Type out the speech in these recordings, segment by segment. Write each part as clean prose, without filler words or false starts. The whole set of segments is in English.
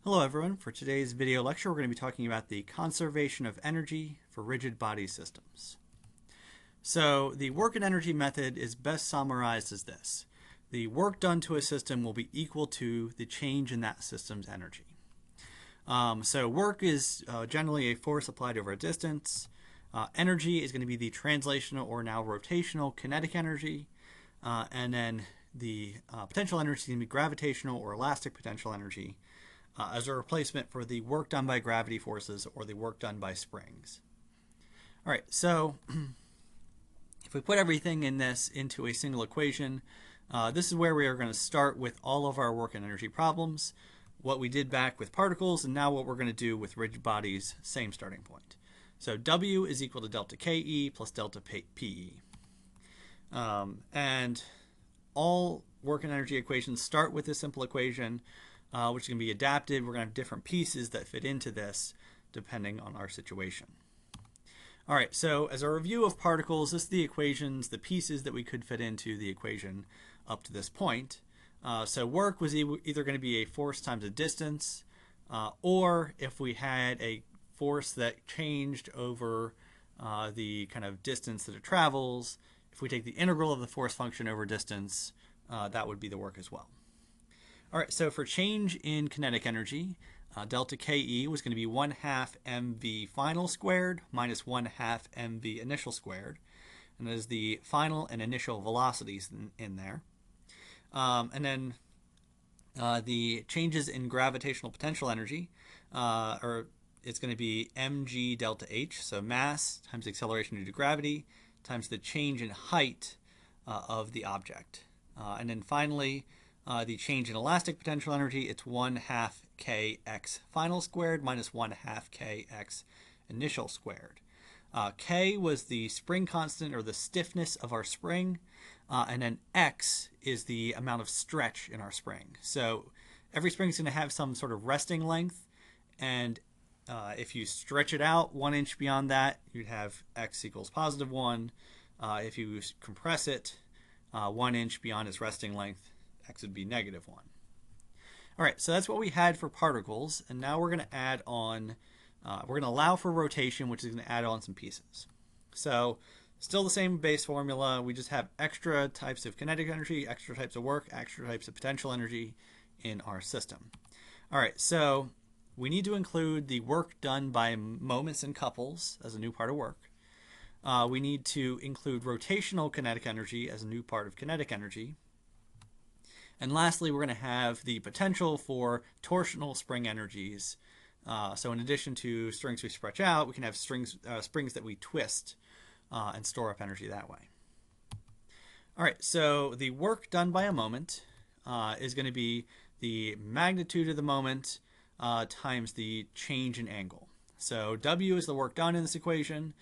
Hello everyone. For today's video lecture, we're going to be talking about the conservation of energy for rigid body systems. So the work and energy method is best summarized as this. The work done to a system will be equal to the change in that system's energy. So work is generally a force applied over a distance. Energy is going to be the translational or now rotational kinetic energy. And then the potential energy is going to be gravitational or elastic potential energy. As a replacement for the work done by gravity forces or the work done by springs. All right, so if we put everything in this into a single equation, this is where we are going to start with all of our work and energy problems, what we did back with particles, and now what we're going to do with rigid bodies, same starting point. So W is equal to delta KE plus delta PE. And all work and energy equations start with this simple equation, which can be adapted. We're going to have different pieces that fit into this depending on our situation. All right, so as a review of particles, this is the equations, the pieces that we could fit into the equation up to this point. So work was either going to be a force times a distance, or if we had a force that changed over the kind of distance that it travels, if we take the integral of the force function over distance, that would be the work as well. All right, so for change in kinetic energy, delta KE was going to be 1/2 mv final squared minus 1/2 mv initial squared. And that is the final and initial velocities in there. And then the changes in gravitational potential energy, it's going to be mg delta h, so mass times acceleration due to gravity times the change in height of the object. And then finally, the change in elastic potential energy, it's 1/2 kx final squared minus 1/2 kx initial squared. K was the spring constant or the stiffness of our spring, and then x is the amount of stretch in our spring. So every spring is going to have some sort of resting length, and if you stretch it out 1 inch beyond that, you'd have x equals positive 1. If you compress it 1 inch beyond its resting length, x would be negative 1. All right, so that's what we had for particles, and now we're going to add on, we're going to allow for rotation, which is going to add on some pieces. So still the same base formula, we just have extra types of kinetic energy, extra types of work, extra types of potential energy in our system. All right, so we need to include the work done by moments and couples as a new part of work. We need to include rotational kinetic energy as a new part of kinetic energy. And lastly, we're going to have the potential for torsional spring energies. So in addition to strings we stretch out, we can have springs that we twist and store up energy that way. All right, so the work done by a moment is going to be the magnitude of the moment times the change in angle. So W is the work done in this equation,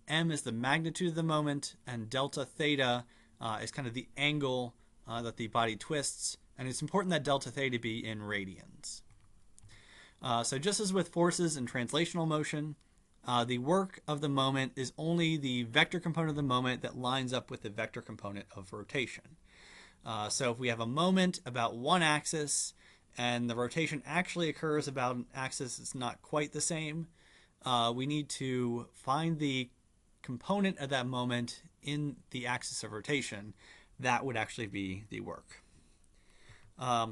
M is the magnitude of the moment, and delta theta is kind of the angle that the body twists, and it's important that delta theta be in radians. So just as with forces and translational motion, the work of the moment is only the vector component of the moment that lines up with the vector component of rotation. So if we have a moment about one axis and the rotation actually occurs about an axis that's not quite the same, we need to find the component of that moment in the axis of rotation. That would actually be the work.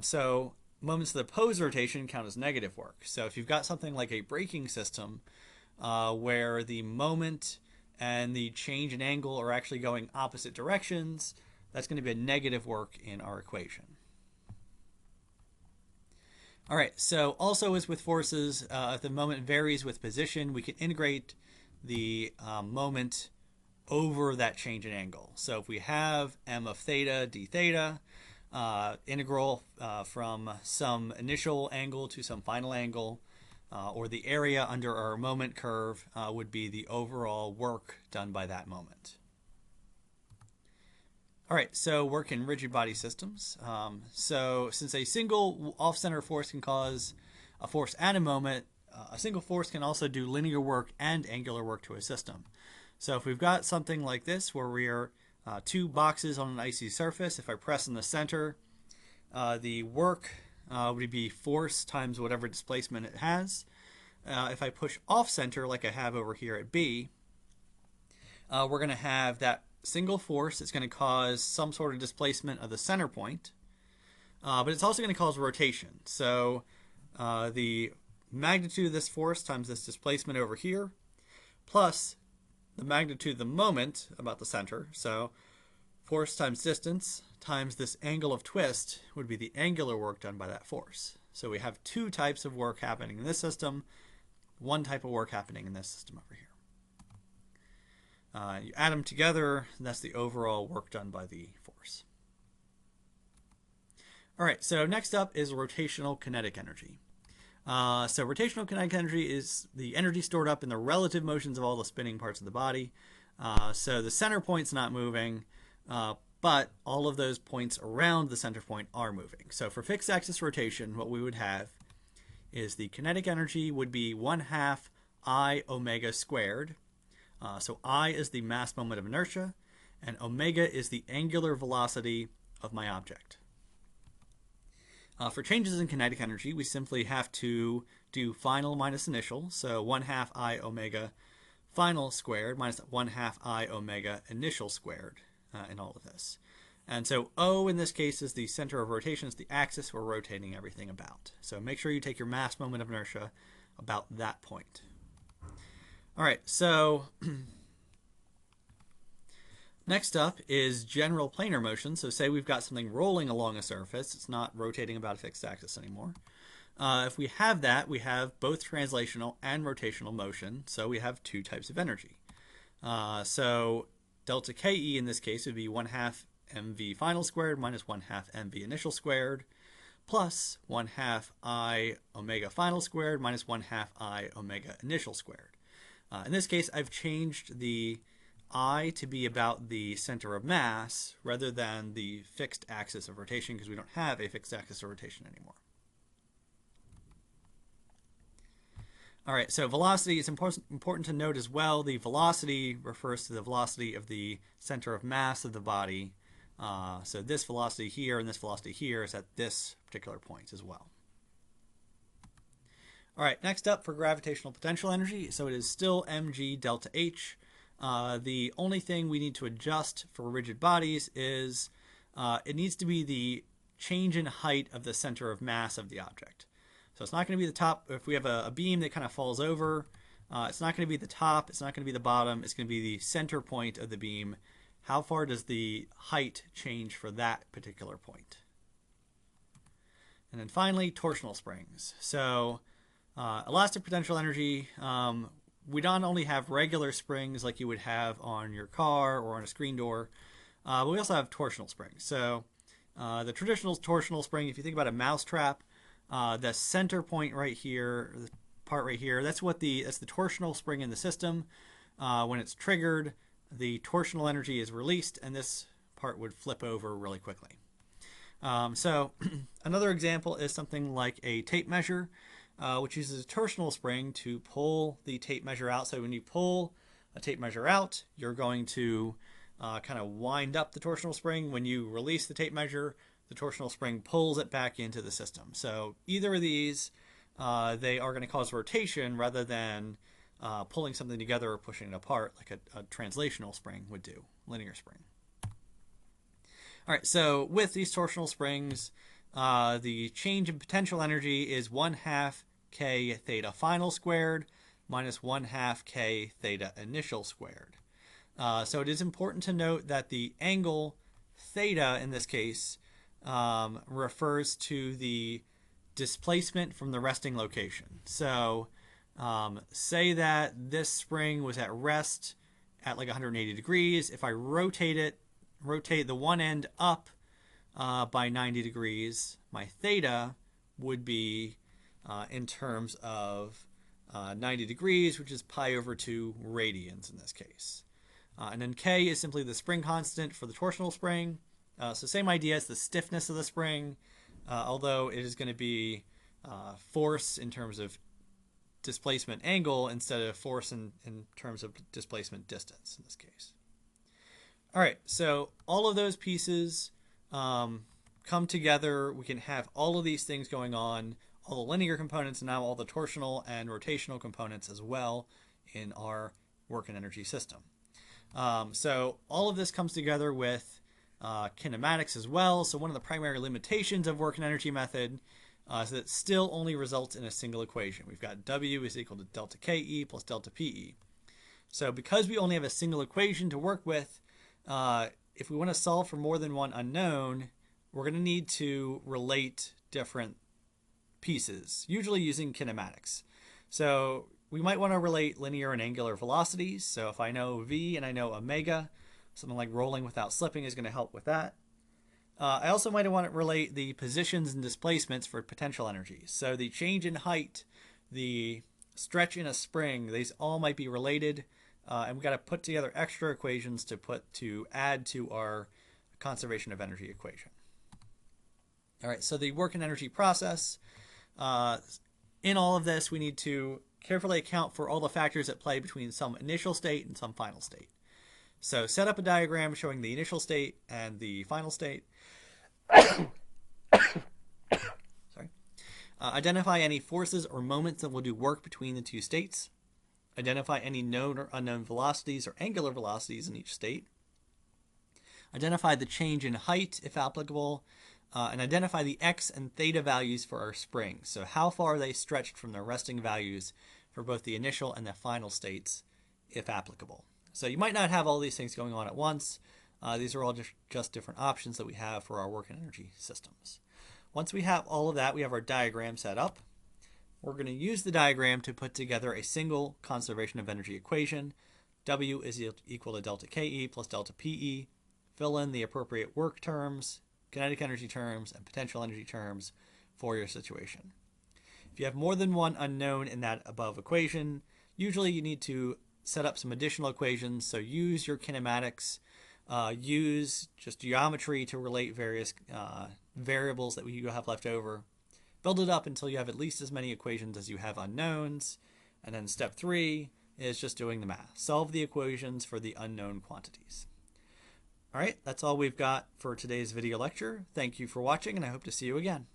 So moments of the opposed rotation count as negative work. So if you've got something like a braking system where the moment and the change in angle are actually going opposite directions, that's going to be a negative work in our equation. All right, so also as with forces, if the moment varies with position, we can integrate the moment over that change in angle. So if we have m of theta d theta, integral from some initial angle to some final angle, or the area under our moment curve would be the overall work done by that moment. All right, so work in rigid body systems. So since a single off-center force can cause a force and a moment, a single force can also do linear work and angular work to a system. So if we've got something like this where we are two boxes on an icy surface, if I press in the center, the work would be force times whatever displacement it has. If I push off center like I have over here at B, we're going to have that single force. It's going to cause some sort of displacement of the center point, but it's also going to cause rotation. So the magnitude of this force times this displacement over here, plus the magnitude of the moment about the center. So force times distance times this angle of twist would be the angular work done by that force. So we have two types of work happening in this system, one type of work happening in this system over here. You add them together, and that's the overall work done by the force. All right, so next up is rotational kinetic energy. So rotational kinetic energy is the energy stored up in the relative motions of all the spinning parts of the body. So the center point's not moving, but all of those points around the center point are moving. So for fixed axis rotation, what we would have is the kinetic energy would be 1/2 I omega squared. So I is the mass moment of inertia, and omega is the angular velocity of my object. For changes in kinetic energy, we simply have to do final minus initial, so 1/2 I omega final squared minus 1/2 I omega initial squared in all of this. And so O in this case is the center of rotation, is the axis we're rotating everything about. So make sure you take your mass moment of inertia about that point. All right, so next up is general planar motion. So say we've got something rolling along a surface. It's not rotating about a fixed axis anymore. If we have that, we have both translational and rotational motion. So we have two types of energy. So delta KE in this case would be 1/2 mv final squared minus 1/2 mv initial squared plus 1/2 I omega final squared minus 1/2 I omega initial squared. In this case, I've changed the I to be about the center of mass rather than the fixed axis of rotation because we don't have a fixed axis of rotation anymore. All right, so velocity is important to note as well. The velocity refers to the velocity of the center of mass of the body. So this velocity here and this velocity here is at this particular point as well. All right, next up for gravitational potential energy. So it is still mg delta h. The only thing we need to adjust for rigid bodies is it needs to be the change in height of the center of mass of the object. So it's not going to be the top. If we have a beam that kind of falls over, it's not going to be the top, it's not going to be the bottom, it's going to be the center point of the beam. How far does the height change for that particular point? And then finally, torsional springs. So elastic potential energy, we don't only have regular springs like you would have on your car or on a screen door, but we also have torsional springs. So the traditional torsional spring, if you think about a mouse trap, the center point right here, the part right here, that's the torsional spring in the system. When it's triggered, the torsional energy is released, and this part would flip over really quickly. So another example is something like a tape measure, which uses a torsional spring to pull the tape measure out. So when you pull a tape measure out, you're going to kind of wind up the torsional spring. When you release the tape measure, the torsional spring pulls it back into the system. So either of these, they are going to cause rotation rather than pulling something together or pushing it apart like a translational spring would do, linear spring. All right, so with these torsional springs, the change in potential energy is 1/2 k theta final squared minus 1/2 k theta initial squared. So it is important to note that the angle theta in this case refers to the displacement from the resting location. So say that this spring was at rest at like 180 degrees. If I rotate the one end up by 90 degrees, my theta would be in terms of 90 degrees, which is pi over 2 radians in this case. And then K is simply the spring constant for the torsional spring. So same idea as the stiffness of the spring, although it is going to be force in terms of displacement angle instead of force in terms of displacement distance in this case. All right, so all of those pieces come together. We can have all of these things going on, all the linear components, and now all the torsional and rotational components as well in our work and energy system. So all of this comes together with kinematics as well. So one of the primary limitations of work and energy method is that it still only results in a single equation. We've got W is equal to delta KE plus delta PE. So because we only have a single equation to work with, if we want to solve for more than one unknown, we're going to need to relate different pieces, usually using kinematics. So we might want to relate linear and angular velocities. So if I know V and I know omega, something like rolling without slipping is going to help with that. I also might want to relate the positions and displacements for potential energies. So the change in height, the stretch in a spring, these all might be related. And we've got to put together extra equations to add to our conservation of energy equation. All right, so the work and energy process. In all of this, we need to carefully account for all the factors at play between some initial state and some final state. So set up a diagram showing the initial state and the final state. Sorry. Identify any forces or moments that will do work between the two states. Identify any known or unknown velocities or angular velocities in each state. Identify the change in height, if applicable, and identify the x and theta values for our springs. So how far they stretched from their resting values for both the initial and the final states, if applicable. So you might not have all these things going on at once. These are all just different options that we have for our work and energy systems. Once we have all of that, we have our diagram set up. We're going to use the diagram to put together a single conservation of energy equation. W is equal to delta KE plus delta PE. Fill in the appropriate work terms, kinetic energy terms, and potential energy terms for your situation. If you have more than one unknown in that above equation, usually you need to set up some additional equations. So use your kinematics, use just geometry to relate various variables that you have left over. Build it up until you have at least as many equations as you have unknowns. And then step 3 is just doing the math. Solve the equations for the unknown quantities. All right, that's all we've got for today's video lecture. Thank you for watching, and I hope to see you again.